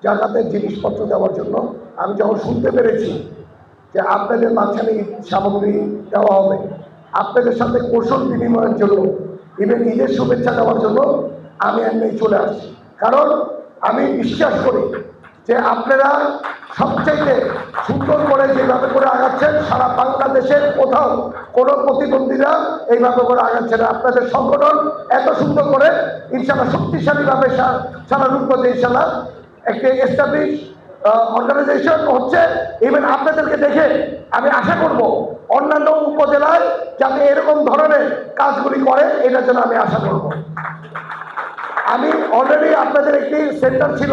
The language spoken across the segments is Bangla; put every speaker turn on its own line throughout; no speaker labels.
জাকাতে জিনিসপত্র দেওয়ার জন্য। আমি যখন শুনতে পেরেছি যে আপনাদের মাঝখানে সামগ্রী দেওয়া হবে, আপনাদের সাথে কৌশল বিনিময়ের জন্য, ইভেন ঈদের শুভেচ্ছা দেওয়ার জন্য আমি এমনি চলে আসছি। কারণ আমি বিশ্বাস করি যে আপনারা সবচাইতে সুন্দর করে যেভাবে করে আগাচ্ছেন, সারা বাংলাদেশের কোথাও কোনো প্রতিবন্ধীরা এইভাবে করে আগাচ্ছে না। আপনাদের সংগঠন এত সুন্দর করে ইনশাল্লাহ শক্তিশালীভাবে সারা রূপগঞ্জে ইনশাল্লাহ একটি এস্টাবলিশ অর্গানাইজেশন হচ্ছে। ইভেন আপনাদেরকে দেখে আমি আশা করব অন্যান্য উপজেলায় যাতে এরকম ধরনের কাজগুলি করে, এটার জন্য আমি আশা করব। আমি অলরেডি আপনাদের একটি সেন্টার ছিল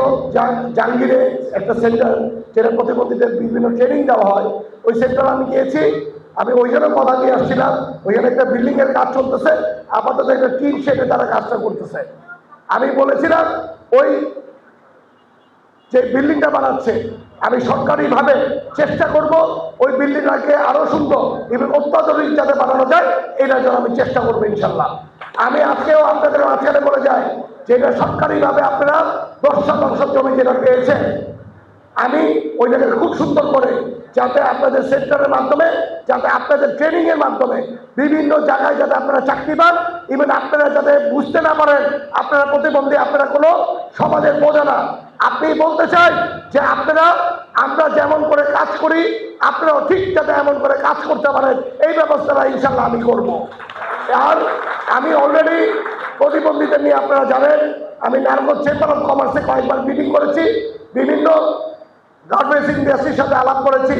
জাহাঙ্গীরে, একটা সেন্টার যেটা প্রতিবন্ধীদের বিভিন্ন ট্রেনিং দেওয়া হয়, ওই সেন্টারে আমি গিয়েছি। আমি ওইখানে কথা দিয়ে আসছিলাম, ওইখানে একটা বিল্ডিংয়ের কাজ চলতেছে, আপাতত একটা টিন শেডে তারা কাজটা করতেছে। আমি বলেছিলাম ওই যে বিল্ডিংটা বানাচ্ছে, আমি সরকারিভাবে চেষ্টা করব ওই বিল্ডিংটাকে আরো সুন্দর এবং অত্যাধুনিক যাতে বানানো যায়, এটার জন্য আমি চেষ্টা করবো ইনশাল্লাহ। আমি আজকেও আপনাদের মাঝখানে বলে যাই যে এটা সরকারিভাবে আপনারা 10% জমি যেটা পেয়েছেন, আমি ওই জায়গায় খুব সুন্দর করে যাতে আপনাদের সেন্টারের মাধ্যমে, যাতে আপনাদের ট্রেনিং এর মাধ্যমে বিভিন্ন জায়গায় যাতে আপনারা চাকরি পান, ইভেন আপনারা যাতে বুঝতে না পারেন আপনারা প্রতিবন্ধী, আপনারা কোনো সমাজের বোঝা না। আপনি বলতে চাই যে আপনারা, আমরা যেমন করে কাজ করি আপনারাও ঠিক যাতে এমন করে কাজ করতে পারেন, এই ব্যবস্থাটা ইনশাল্লাহ আমি করব। আর আমি অলরেডি প্রতিবন্ধীদের নিয়ে আপনারা জানেন, আমি নারায়ণগঞ্জ চেম্বার অফ কমার্সে কয়েকবার মিটিং করেছি, বিভিন্ন গার্মেন্টস ইন্ডাস্ট্রির সাথে আলাপ করেছি,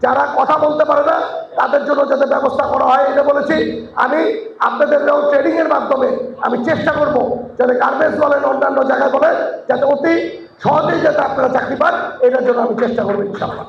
যারা কথা বলতে পারে না তাদের জন্য যাতে ব্যবস্থা করা হয় এটা বলেছি। আমি আপনাদের ট্রেনিং এর মাধ্যমে আমি চেষ্টা করব যাতে গার্মেন্টস বলেন, অন্যান্য জায়গায় বলেন, যাতে অতি সহজেই যাতে আপনারা চাকরি পান, এটার জন্য আমি চেষ্টা করবো ইনশাআল্লাহ।